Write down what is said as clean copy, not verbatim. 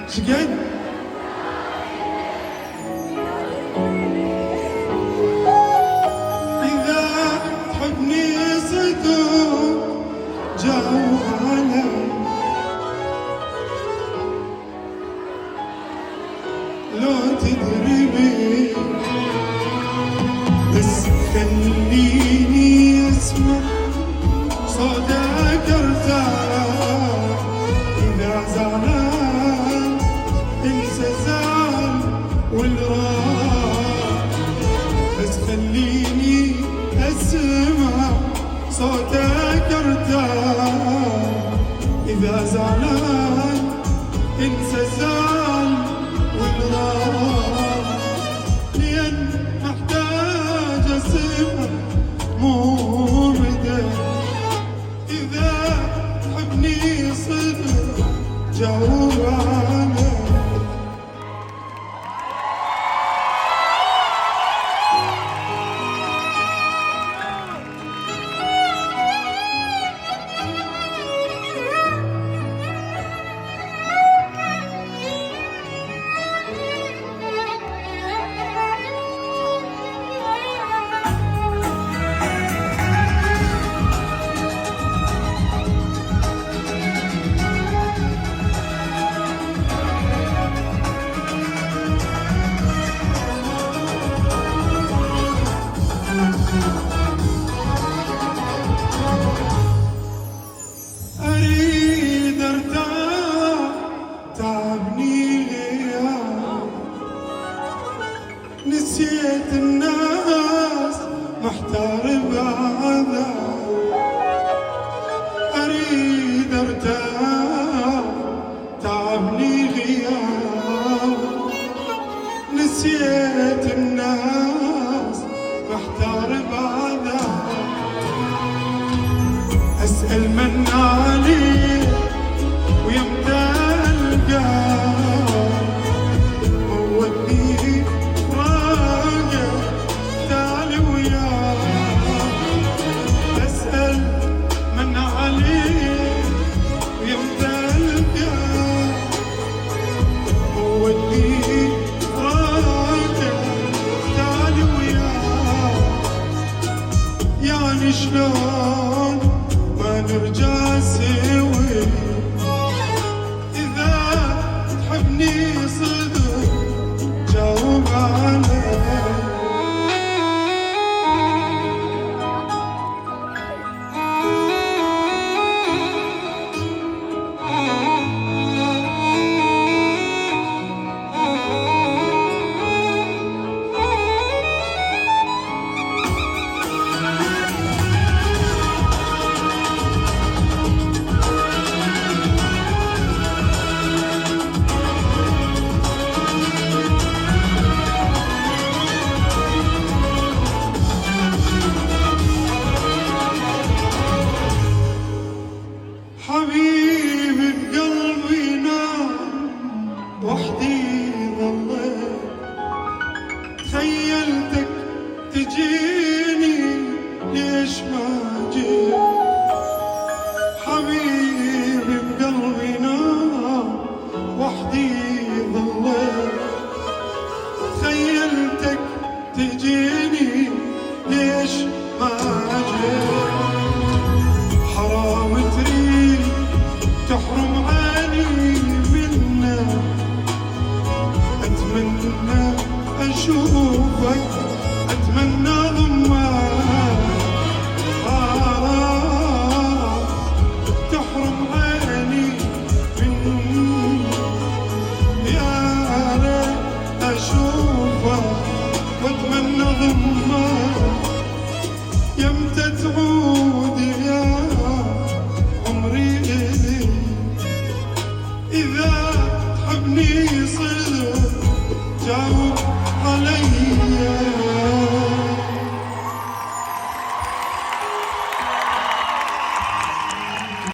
شقد إذا تحبني صدق جاوب علي لو تدري بي بس خليني اسمع صوتك ارتاح إذا زعلان انسى زعل والراح بس خليني اسمع صوتك ارتاح إذا زعلان انسى زعل والراح لأن محتاج اسمع مو بدك إذا تحبني صدق جاوب علي أريد ارتاح تعبني غياب نسيت الناس محتار بعذاب أريد ارتاح تعبني غياب نسيت الناس محتار بعذاب أسأل من عليك ويمتى ألقاه مودني راجع تعال وياه أسأل من عليك ويمتى ألقاه مودني راجع تعال وياه يعني شلون ما نرجع سوي إذا تحبني صدق جاوب علي حبيبي بقلبي نام وحدي ظليت تخيلتك تجيني ليش ما جيت حبيبي بقلبي نام وحدي ظليت تخيلتك تجيني ليش ما جيت حرام تريد تحرم عيني منك أتمنى أشوفك أتمنى ضمك تحرم عيني منك يا ريت أشوفك وأتمنى ضمك يمتى تعود